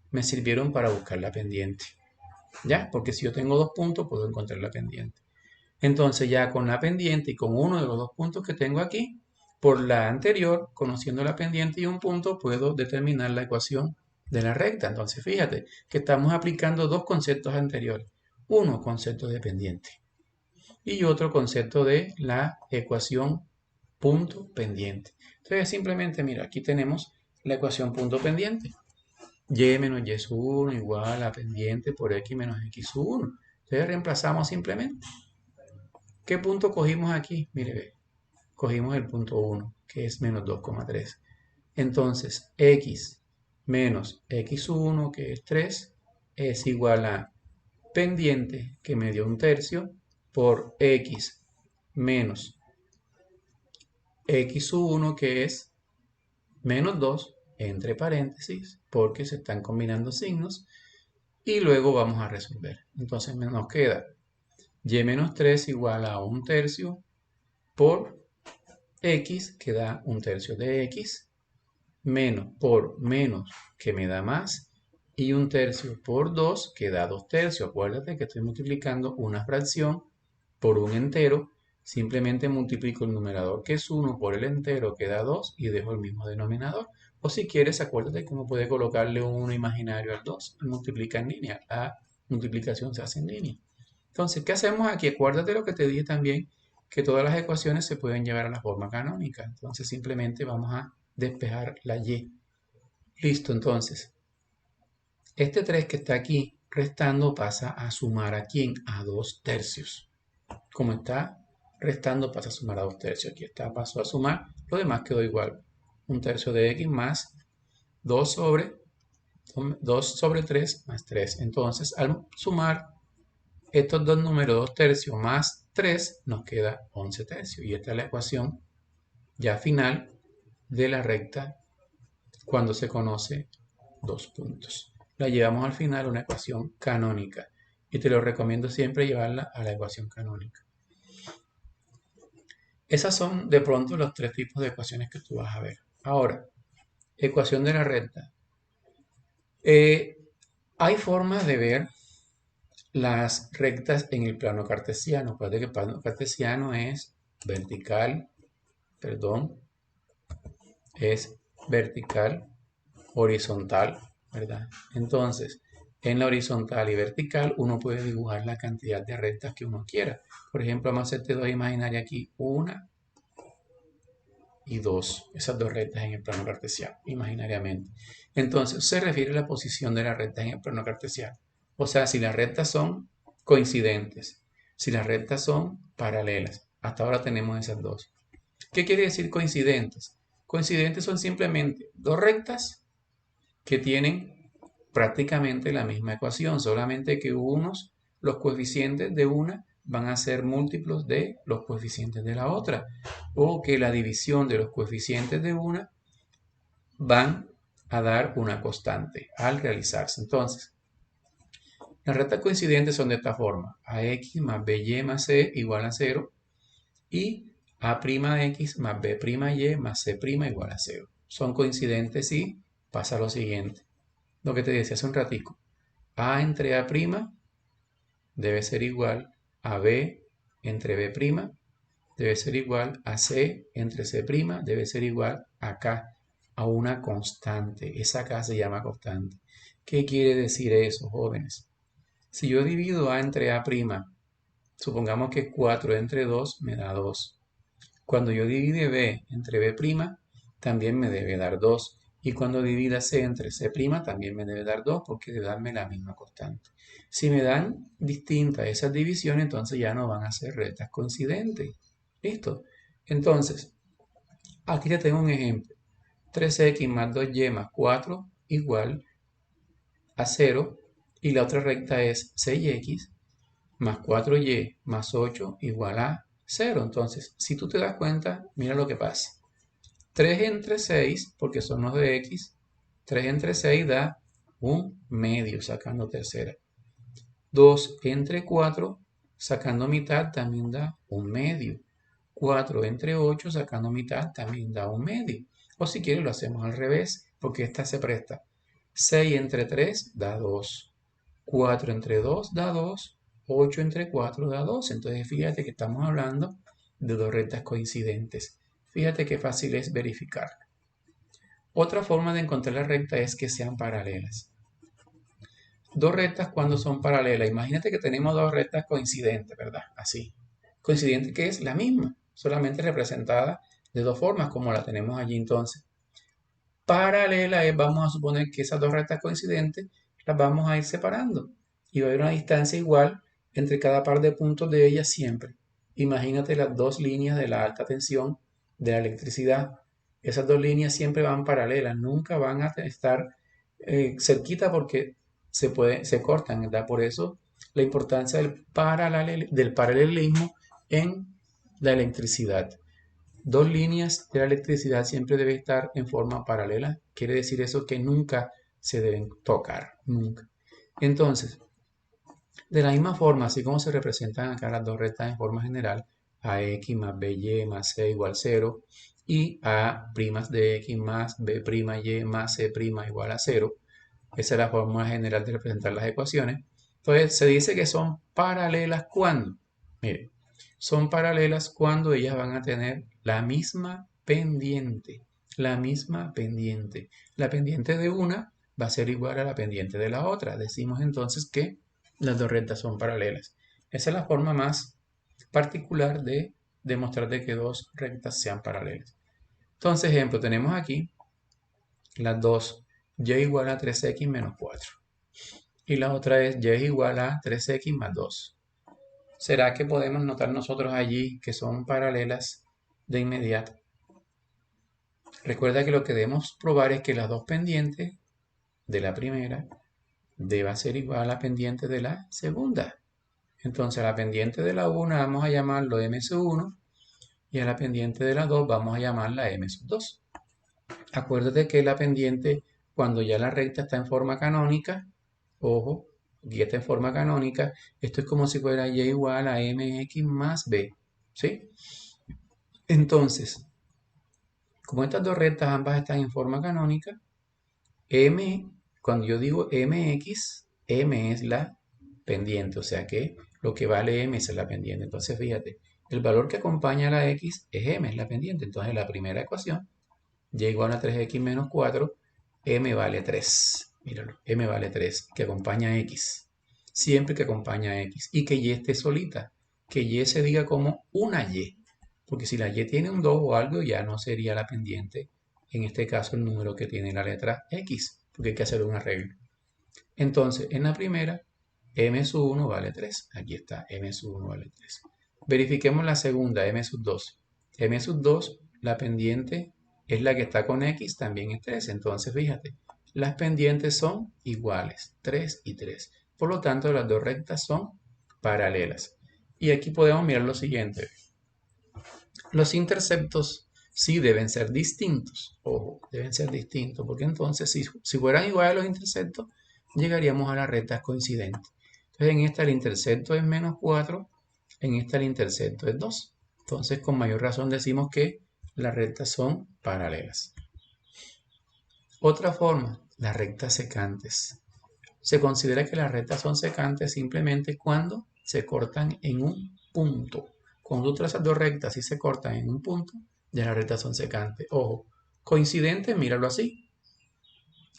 me sirvieron para buscar la pendiente. ¿Ya? Porque si yo tengo dos puntos, puedo encontrar la pendiente. Entonces ya con la pendiente y con uno de los dos puntos que tengo aquí, por la anterior, conociendo la pendiente y un punto, puedo determinar la ecuación de la recta. Entonces fíjate que estamos aplicando dos conceptos anteriores. Uno, concepto de pendiente. Y otro concepto de la ecuación punto pendiente. Entonces simplemente, mira, aquí tenemos la ecuación punto pendiente. Y menos y sub 1 igual a pendiente por x menos x sub 1. Entonces reemplazamos simplemente. ¿Qué punto cogimos aquí? Mire, ve, cogimos el punto 1, que es menos 2,3. Entonces, x menos x sub 1, que es 3, es igual a pendiente, que me dio un tercio, por x menos x sub 1, que es menos 2, entre paréntesis, porque se están combinando signos, y luego vamos a resolver. Entonces nos queda y menos 3 igual a un tercio por x, que da un tercio de x, menos por menos, que me da más, y un tercio por 2, que da 2 tercios. Acuérdate que estoy multiplicando una fracción por un entero. Simplemente multiplico el numerador, que es 1, por el entero, que da 2, y dejo el mismo denominador. O si quieres, acuérdate que uno puede colocarle un 1 imaginario al 2. Multiplica en línea. La multiplicación se hace en línea. Entonces, ¿qué hacemos aquí? Acuérdate lo que te dije también, que todas las ecuaciones se pueden llevar a la forma canónica. Entonces, simplemente vamos a despejar la y. Listo, entonces. Este 3 que está aquí restando pasa a sumar a ¿quién? A 2 tercios. Como está restando pasa a sumar a 2 tercios. Aquí está, pasó a sumar. Lo demás quedó igual. Un tercio de x más 2 sobre 3 más 3. Entonces, al sumar estos dos números, 2 tercios más 3, nos queda 11 tercios. Y esta es la ecuación ya final de la recta cuando se conoce dos puntos. La llevamos al final a una ecuación canónica. Y te lo recomiendo siempre llevarla a la ecuación canónica. Esas son de pronto los tres tipos de ecuaciones que tú vas a ver. Ahora, ecuación de la recta. Hay formas de ver las rectas en el plano cartesiano. Acuérdate que el plano cartesiano es vertical, es vertical, horizontal, ¿verdad? Entonces, en la horizontal y vertical uno puede dibujar la cantidad de rectas que uno quiera. Por ejemplo, vamos a hacerte dos imaginarias aquí, una y 2, esas dos rectas en el plano cartesiano, imaginariamente. Entonces, se refiere a la posición de las rectas en el plano cartesiano. O sea, si las rectas son coincidentes, si las rectas son paralelas. Hasta ahora tenemos esas dos. ¿Qué quiere decir coincidentes? Coincidentes son simplemente dos rectas que tienen prácticamente la misma ecuación, solamente que los coeficientes de una van a ser múltiplos de los coeficientes de la otra, o que la división de los coeficientes de una van a dar una constante al realizarse. Entonces, las rectas coincidentes son de esta forma: ax más by más c igual a 0 y a'x más b'y más c' igual a 0. Son coincidentes y pasa lo siguiente. Lo que te decía hace un ratico. A entre A' debe ser igual a B entre B', debe ser igual a C entre C', debe ser igual a K, a una constante. Esa K se llama constante. ¿Qué quiere decir eso, jóvenes? Si yo divido A entre A', supongamos que 4 entre 2 me da 2. Cuando yo divide B entre B', también me debe dar 2. Y cuando divida C entre C', también me debe dar 2 porque debe darme la misma constante. Si me dan distintas esas divisiones, entonces ya no van a ser rectas coincidentes. ¿Listo? Entonces, aquí ya tengo un ejemplo. 3x más 2y más 4 igual a 0. Y la otra recta es 6x más 4y más 8 igual a 0. Entonces, si tú te das cuenta, mira lo que pasa. 3 entre 6, porque son los de x, 3 entre 6 da un medio, sacando tercera. 2 entre 4, sacando mitad, también da un medio. 4 entre 8, sacando mitad, también da un medio. O si quieres lo hacemos al revés, porque esta se presta. 6 entre 3 da 2. 4 entre 2 da 2. 8 entre 4 da 2. Entonces fíjate que estamos hablando de dos rectas coincidentes. Fíjate qué fácil es verificar. Otra forma de encontrar la recta es que sean paralelas. Dos rectas cuando son paralelas. Imagínate que tenemos dos rectas coincidentes, ¿verdad? Así. Coincidente que es la misma, solamente representada de dos formas, como la tenemos allí entonces. Paralela es, vamos a suponer que esas dos rectas coincidentes las vamos a ir separando. Y va a haber una distancia igual entre cada par de puntos de ellas siempre. Imagínate las dos líneas de la alta tensión de la electricidad. Esas dos líneas siempre van paralelas, nunca van a estar cerquita porque se cortan, ¿verdad? Por eso la importancia del paralelismo en la electricidad. Dos líneas de la electricidad siempre deben estar en forma paralela. Quiere decir eso que nunca se deben tocar, nunca. Entonces, de la misma forma, así como se representan acá las dos rectas en forma general, ax más by más c igual 0 y a' de x más b'y más c' igual a 0. Esa es la fórmula general de representar las ecuaciones. Entonces, se dice que son paralelas cuando, mire, son paralelas cuando ellas van a tener la misma pendiente. La misma pendiente. La pendiente de una va a ser igual a la pendiente de la otra. Decimos entonces que las dos rectas son paralelas. Esa es la forma más particular de demostrar de que dos rectas sean paralelas. Entonces, ejemplo, tenemos aquí las dos, y igual a 3x menos 4. Y la otra es y igual a 3x más 2. ¿Será que podemos notar nosotros allí que son paralelas de inmediato? Recuerda que lo que debemos probar es que las dos pendientes de la primera deba ser igual a la pendiente de la segunda. Entonces a la pendiente de la 1 vamos a llamarlo m sub 1 y a la pendiente de la 2 vamos a llamarla m sub 2. Acuérdate que la pendiente, cuando ya la recta está en forma canónica, ojo, aquí está en forma canónica, esto es como si fuera y igual a mx más b, ¿sí? Entonces, como estas dos rectas ambas están en forma canónica, cuando yo digo mx, m es la pendiente, o sea que lo que vale m es la pendiente. Entonces, fíjate, el valor que acompaña a la x es m, es la pendiente. Entonces, la primera ecuación, y igual a 3x menos 4, m vale 3. Míralo, m vale 3, que acompaña a x. Siempre que acompaña a x. Y que y esté solita. Que y se diga como una y. porque si la y tiene un 2 o algo, ya no sería la pendiente, en este caso el número que tiene la letra x, porque hay que hacer un arreglo. Entonces, en la primera, m sub 1 vale 3. Aquí está, m sub 1 vale 3. Verifiquemos la segunda, m sub 2. m sub 2, la pendiente es la que está con x, también es 3. Entonces, fíjate, las pendientes son iguales, 3 y 3. Por lo tanto, las dos rectas son paralelas. Y aquí podemos mirar lo siguiente. Los interceptos sí deben ser distintos. Ojo, deben ser distintos, porque entonces si fueran iguales los interceptos, llegaríamos a las rectas coincidentes. Entonces en esta el intercepto es menos 4, en esta el intercepto es 2. Entonces con mayor razón decimos que las rectas son paralelas. Otra forma, las rectas secantes. Se considera que las rectas son secantes simplemente cuando se cortan en un punto. Cuando tú trazas dos rectas y se cortan en un punto, ya las rectas son secantes. Ojo, coincidente, míralo así.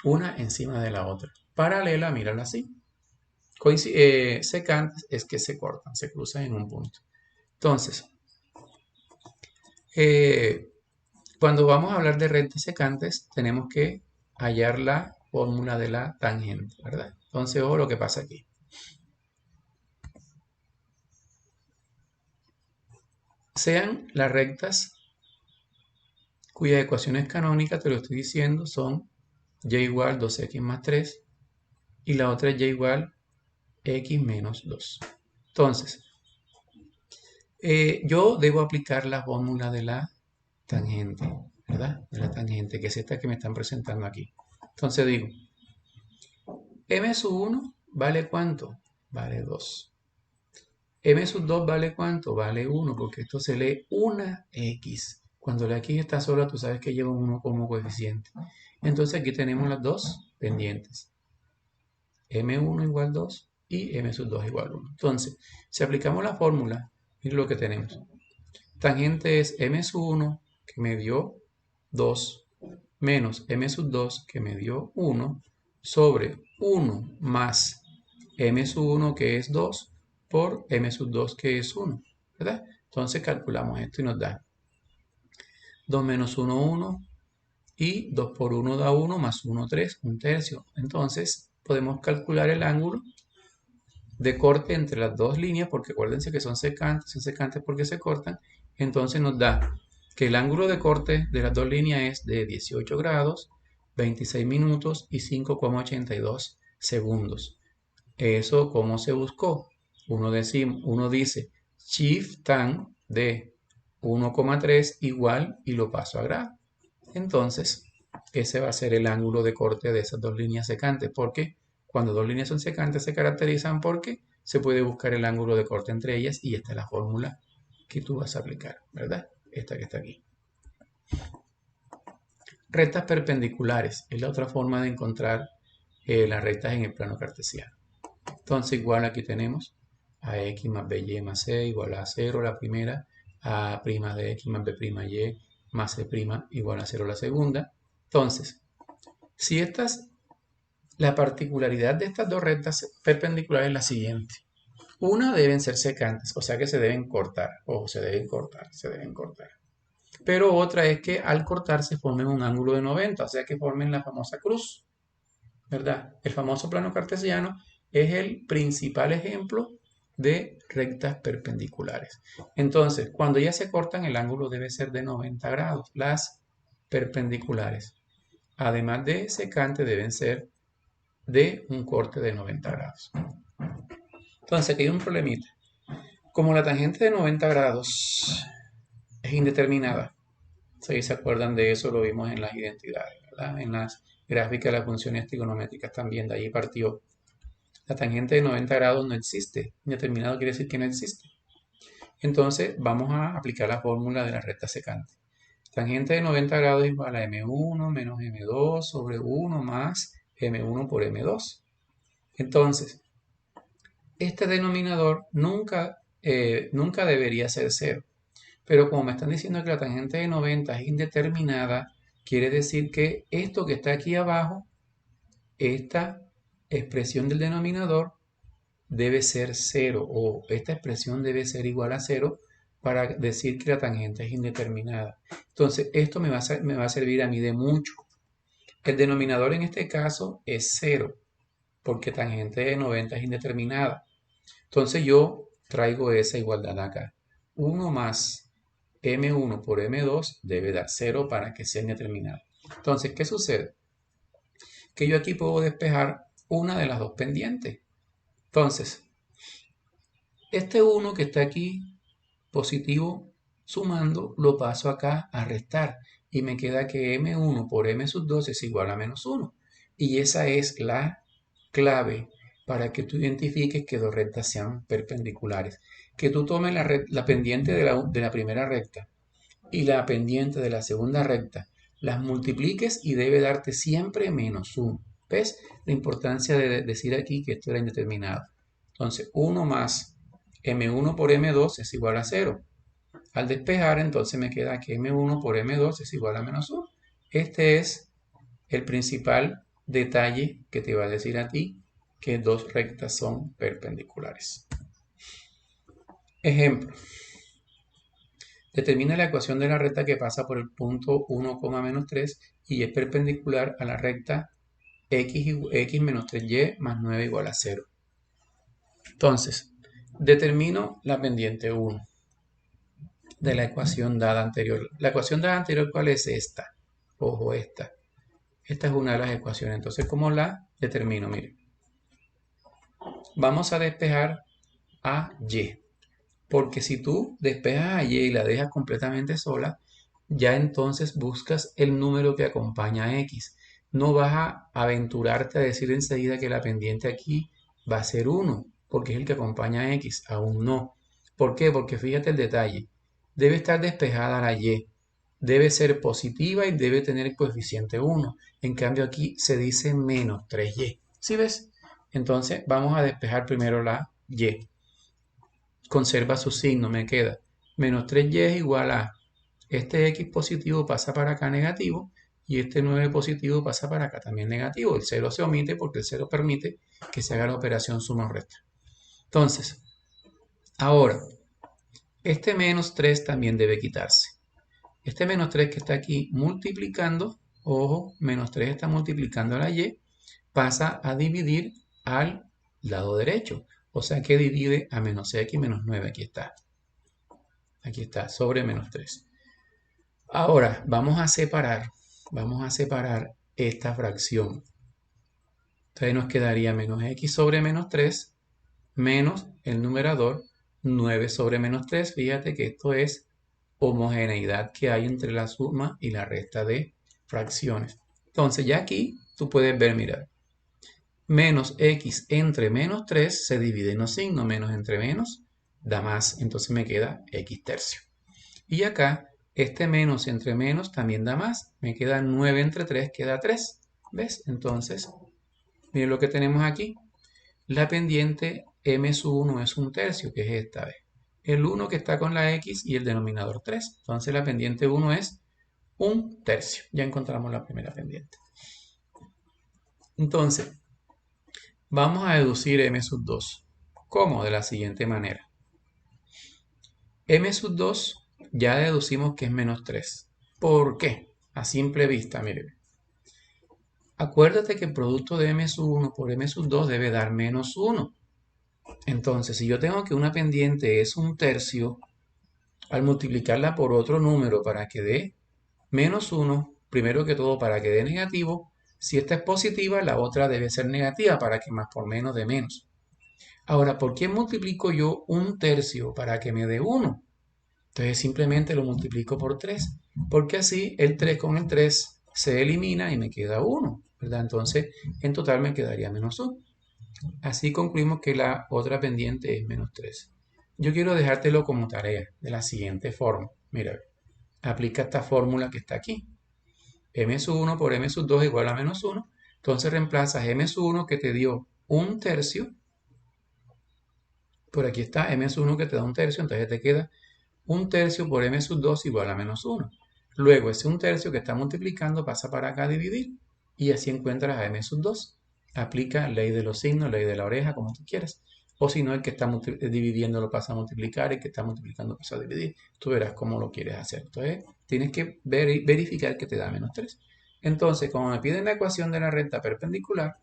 Una encima de la otra. Paralela, míralo así. Secantes es que se cortan, se cruzan en un punto. Entonces, cuando vamos a hablar de rectas secantes, tenemos que hallar la fórmula de la tangente, ¿verdad? Entonces, ojo lo que pasa aquí. Sean las rectas cuyas ecuaciones canónicas, te lo estoy diciendo, son y igual 2x más 3 y la otra es y igual x menos 2. Entonces, yo debo aplicar la fórmula de la tangente, ¿verdad? De la tangente, que es esta que me están presentando aquí. Entonces digo, m sub 1 vale ¿cuánto? Vale 2. M sub 2 vale ¿cuánto? Vale 1, porque esto se lee una x. Cuando la x está sola, tú sabes que lleva un 1 como coeficiente. Entonces aquí tenemos las dos pendientes. M1 igual 2 y M sub 2 igual 1. Entonces, si aplicamos la fórmula, miren lo que tenemos. Tangente es M sub 1, que me dio 2, menos M sub 2, que me dio 1, sobre 1 más M sub 1, que es 2, por M sub 2, que es 1, ¿verdad? Entonces calculamos esto y nos da 2 menos 1, 1, y 2 por 1 da 1, más 1, 3, un tercio. Entonces podemos calcular el ángulo de corte entre las dos líneas, porque acuérdense que son secantes porque se cortan. Entonces nos da que el ángulo de corte de las dos líneas es de 18 grados, 26 minutos y 5,82 segundos. ¿Eso cómo se buscó? Uno dice shift tan de 1,3 igual y lo paso a grado. Entonces, ese va a ser el ángulo de corte de esas dos líneas secantes, porque cuando dos líneas son secantes se caracterizan porque se puede buscar el ángulo de corte entre ellas y esta es la fórmula que tú vas a aplicar, ¿verdad? Esta que está aquí. Rectas perpendiculares es la otra forma de encontrar las rectas en el plano cartesiano. Entonces, igual aquí tenemos a x más by más c igual a 0 la primera, a' de x más b' y más c' igual a 0 la segunda. Entonces, si la particularidad de estas dos rectas perpendiculares es la siguiente. Una, deben ser secantes, o sea que se deben cortar, o se deben cortar. Pero otra es que al cortarse formen un ángulo de 90, o sea que formen la famosa cruz, ¿verdad? El famoso plano cartesiano es el principal ejemplo de rectas perpendiculares. Entonces, cuando ya se cortan, el ángulo debe ser de 90 grados, las perpendiculares. Además de secante, deben ser de un corte de 90 grados. Entonces, aquí hay un problemita. Como la tangente de 90 grados es indeterminada, si se acuerdan de eso, lo vimos en las identidades, ¿verdad? En las gráficas de las funciones trigonométricas también, de ahí partió. La tangente de 90 grados no existe. Indeterminado quiere decir que no existe. Entonces, vamos a aplicar la fórmula de la recta secante. Tangente de 90 grados es igual a m1 menos m2 sobre 1 más m1 por m2. Entonces, este denominador nunca debería ser 0. Pero como me están diciendo que la tangente de 90 es indeterminada, quiere decir que esto que está aquí abajo, esta expresión del denominador, debe ser 0 o esta expresión debe ser igual a 0 para decir que la tangente es indeterminada. Entonces, esto me va a servir a mí de mucho. El denominador en este caso es 0, porque tangente de 90 es indeterminada. Entonces yo traigo esa igualdad acá. 1 más m1 por m2 debe dar 0 para que sea indeterminada. Entonces, ¿qué sucede? Que yo aquí puedo despejar una de las dos pendientes. Entonces, este 1 que está aquí positivo sumando, lo paso acá a restar y me queda que m1 por m sub 2 es igual a menos 1. Y esa es la clave para que tú identifiques que dos rectas sean perpendiculares. Que tú tomes la pendiente de la primera recta y la pendiente de la segunda recta, las multipliques y debe darte siempre menos 1. ¿Ves la importancia de decir aquí que esto era indeterminado? Entonces, 1 más m1 por m2 es igual a 0. Al despejar, entonces me queda que m1 por m2 es igual a menos 1. Este es el principal detalle que te va a decir a ti que dos rectas son perpendiculares. Ejemplo. Determina la ecuación de la recta que pasa por el punto 1, menos 3 y es perpendicular a la recta x menos 3y más 9 igual a 0. Entonces, determino la pendiente 1 de la ecuación dada anterior. La ecuación dada anterior, ¿cuál es esta? Ojo, esta. Esta es una de las ecuaciones. Entonces, ¿cómo la determino? Miren. Vamos a despejar a y. Porque si tú despejas a y y la dejas completamente sola, ya entonces buscas el número que acompaña a x. No vas a aventurarte a decir enseguida que la pendiente aquí va a ser 1, porque es el que acompaña a x. Aún no. ¿Por qué? Porque fíjate el detalle. Debe estar despejada la y. Debe ser positiva y debe tener el coeficiente 1. En cambio aquí se dice menos 3y. ¿Sí ves? Entonces vamos a despejar primero la y. Conserva su signo, me queda menos 3y es igual a este x positivo pasa para acá negativo y este 9 positivo pasa para acá también negativo. El 0 se omite porque el 0 permite que se haga la operación suma o resta. Entonces, ahora, este menos 3 también debe quitarse. Este menos 3 que está aquí multiplicando, ojo, menos 3 está multiplicando a la y, pasa a dividir al lado derecho. O sea que divide a menos x menos 9. Aquí está, sobre menos 3. Ahora, vamos a separar esta fracción. Entonces nos quedaría menos x sobre menos 3 menos el numerador 9 sobre menos 3. Fíjate que esto es homogeneidad que hay entre la suma y la resta de fracciones. Entonces ya aquí tú puedes ver, mira, menos x entre menos 3 se divide en los signos, menos entre menos da más, entonces me queda x tercio. Y acá, este menos entre menos también da más, me queda 9 entre 3, queda 3, ¿ves? Entonces, miren lo que tenemos aquí, la pendiente m sub 1 es un tercio, que es esta vez. El 1 que está con la x y el denominador 3. Entonces la pendiente 1 es un tercio. Ya encontramos la primera pendiente. Entonces, vamos a deducir m sub 2. ¿Cómo? De la siguiente manera. M sub 2 ya deducimos que es menos 3. ¿Por qué? A simple vista, miren. Acuérdate que el producto de m sub 1 por m sub 2 debe dar menos 1. Entonces, si yo tengo que una pendiente es un tercio, al multiplicarla por otro número para que dé menos 1, primero que todo para que dé negativo, si esta es positiva, la otra debe ser negativa para que más por menos dé menos. Ahora, ¿por qué multiplico yo un tercio para que me dé 1? Entonces simplemente lo multiplico por 3, porque así el 3 con el 3 se elimina y me queda 1, ¿verdad? Entonces en total me quedaría menos 1. Así concluimos que la otra pendiente es menos 3. Yo quiero dejártelo como tarea de la siguiente forma. Mira, aplica esta fórmula que está aquí. M sub 1 por M sub 2 igual a menos 1. Entonces reemplazas M sub 1 que te dio un tercio. Por aquí está M sub 1 que te da un tercio, entonces te queda un tercio por m sub 2 igual a menos 1. Luego ese un tercio que está multiplicando pasa para acá a dividir y así encuentras a m sub 2. Aplica ley de los signos, ley de la oreja, como tú quieras. o si no, el que está dividiendo lo pasa a multiplicar, el que está multiplicando pasa a dividir. Tú verás cómo lo quieres hacer. Entonces, tienes que verificar que te da menos 3. Entonces, como me piden la ecuación de la recta perpendicular,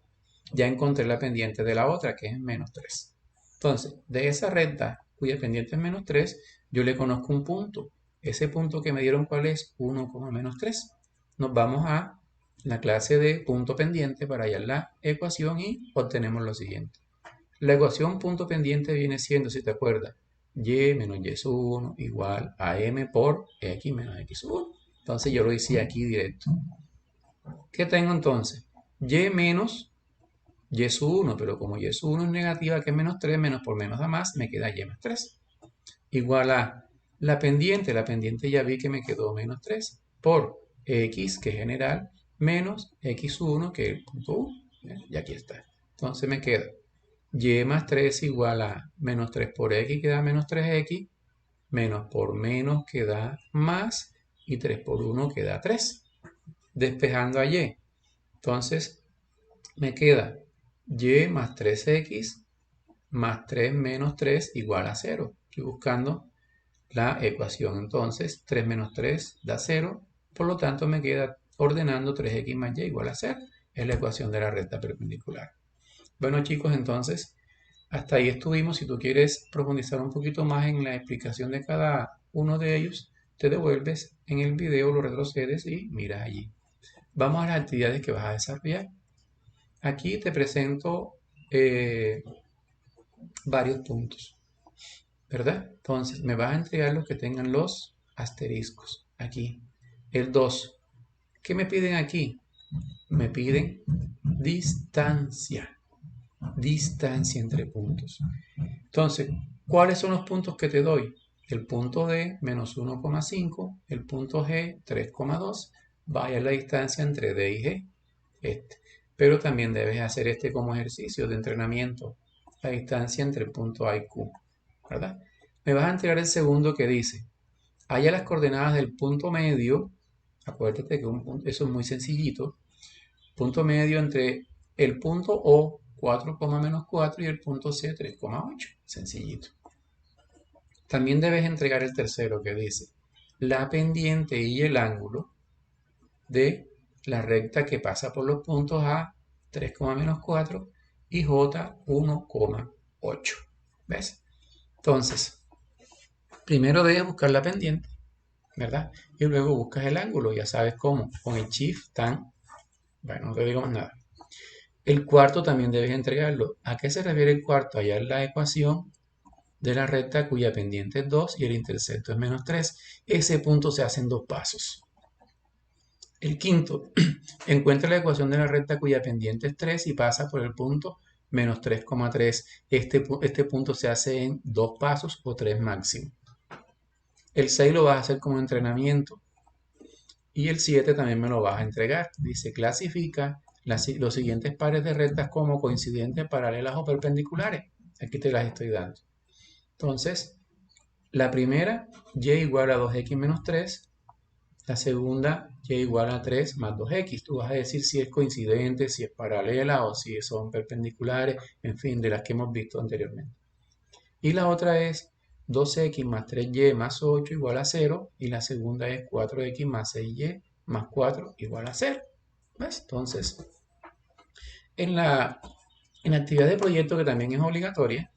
ya encontré la pendiente de la otra, que es menos 3. Entonces, de esa recta cuya pendiente es menos 3, yo le conozco un punto. Ese punto que me dieron, ¿cuál es? 1, menos 3. Nos vamos a la clase de punto pendiente para hallar la ecuación y obtenemos lo siguiente. La ecuación punto pendiente viene siendo, si te acuerdas, y menos y sub 1 igual a m por x menos x sub 1. Entonces yo lo hice aquí directo. ¿Qué tengo entonces? Y menos y sub 1, pero como y sub 1 es negativa, que es menos 3, menos por menos da más, me queda y más 3. Igual a la pendiente ya vi que me quedó menos 3, por x, que es general, menos x sub 1, que es el punto 1. Y aquí está. Entonces me queda y más 3 igual a menos 3 por x, que da menos 3x, menos por menos, que da más, y 3 por 1, que da 3. Despejando a y. Entonces me queda y más 3x más 3 menos 3 igual a 0. Estoy buscando la ecuación. Entonces, 3 menos 3 da 0. Por lo tanto, me queda ordenando 3x más y igual a 0. Es la ecuación de la recta perpendicular. Bueno, chicos, entonces, hasta ahí estuvimos. Si tú quieres profundizar un poquito más en la explicación de cada uno de ellos, te devuelves en el video, lo retrocedes y miras allí. Vamos a las actividades que vas a desarrollar. Aquí te presento varios puntos, ¿verdad? Entonces, me vas a entregar los que tengan los asteriscos. Aquí, el 2. ¿Qué me piden aquí? Me piden distancia. Distancia entre puntos. Entonces, ¿cuáles son los puntos que te doy? El punto D, menos 1,5. El punto G, 3,2. Vaya la distancia entre D y G. Pero también debes hacer como ejercicio de entrenamiento. La distancia entre el punto A y Q, ¿verdad? Me vas a entregar el segundo que dice, halla las coordenadas del punto medio. Acuérdate que eso es muy sencillito. Punto medio entre el punto O, 4, menos 4, y el punto C, 3,8. Sencillito. También debes entregar el tercero que dice, la pendiente y el ángulo de la recta que pasa por los puntos A, 3, menos 4, y J, 1,8. ¿Ves? Entonces, primero debes buscar la pendiente, ¿verdad? Y luego buscas el ángulo, ya sabes cómo, con el shift tan, bueno, no te digo más nada. El cuarto también debes entregarlo. ¿A qué se refiere el cuarto? Hallar la ecuación de la recta cuya pendiente es 2 y el intercepto es menos 3. Ese punto se hace en 2 pasos. El quinto, encuentra la ecuación de la recta cuya pendiente es 3 y pasa por el punto menos 3,3. Este punto se hace en 2 pasos o 3 máximo. El 6 lo vas a hacer como entrenamiento. Y el 7 también me lo vas a entregar. Dice, clasifica los siguientes pares de rectas como coincidentes, paralelas o perpendiculares. Aquí te las estoy dando. Entonces, la primera, y igual a 2x menos 3. La segunda, y igual a 3 más 2x. Tú vas a decir si es coincidente, si es paralela o si son perpendiculares, en fin, de las que hemos visto anteriormente. Y la otra es 2x más 3y más 8 igual a 0. Y la segunda es 4x más 6y más 4 igual a 0. ¿Ves? Entonces, en la actividad de proyecto, que también es obligatoria,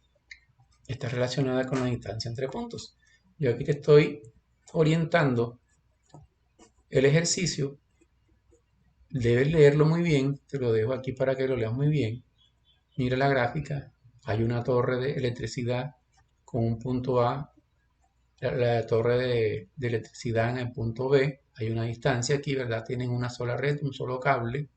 está relacionada con la distancia entre puntos. Yo aquí te estoy orientando el ejercicio. Debes leerlo muy bien. Te lo dejo aquí para que lo leas muy bien. Mira la gráfica. Hay una torre de electricidad con un punto A, la torre de electricidad en el punto B. Hay una distancia aquí, ¿verdad? Tienen una sola red, un solo cable.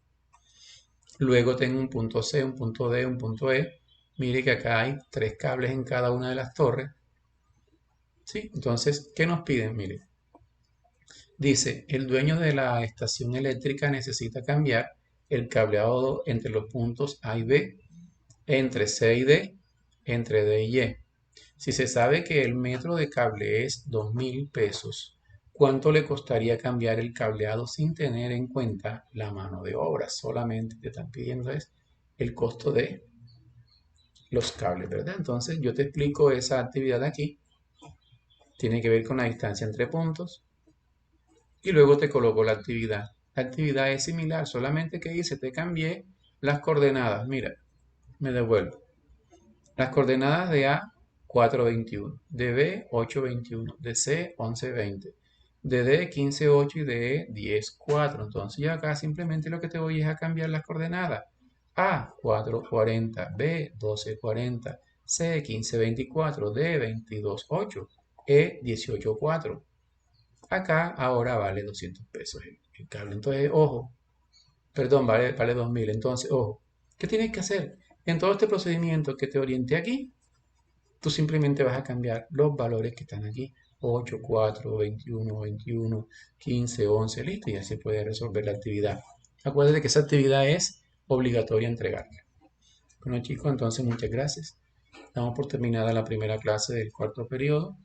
Luego tengo un punto C, un punto D, un punto E. Mire que acá hay 3 cables en cada una de las torres. ¿Sí? Entonces, ¿qué nos piden? Mire, dice, el dueño de la estación eléctrica necesita cambiar el cableado entre los puntos A y B, entre C y D, entre D y E. Si se sabe que el metro de cable es 2.000 pesos, ¿cuánto le costaría cambiar el cableado sin tener en cuenta la mano de obra? Solamente te están pidiendo es el costo de los cables, ¿verdad? Entonces yo te explico esa actividad aquí. Tiene que ver con la distancia entre puntos. Y luego te coloco la actividad. La actividad es similar, solamente que hice, te cambié las coordenadas. Mira, me devuelvo. Las coordenadas de A, 4,21, de B, 8,21, de C, 11,20, de D, 15,8 y de E, 10,4. Entonces yo acá simplemente lo que te voy es a cambiar las coordenadas. A, 4,40, B, 12,40, C, 15,24, D, 22,8, E, 18,4. Acá ahora vale 200 pesos el cable. Entonces, ojo, perdón, vale 2.000. Entonces, ojo, ¿qué tienes que hacer? En todo este procedimiento que te orienté aquí, tú simplemente vas a cambiar los valores que están aquí. 8, 4, 21, 21, 15, 11, listo, y así puedes resolver la actividad. Acuérdate que esa actividad es obligatoria entregarla. Bueno chicos, entonces muchas gracias. Damos por terminada la primera clase del cuarto periodo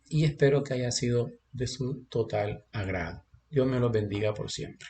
y espero que haya sido de su total agrado. Dios me los bendiga por siempre.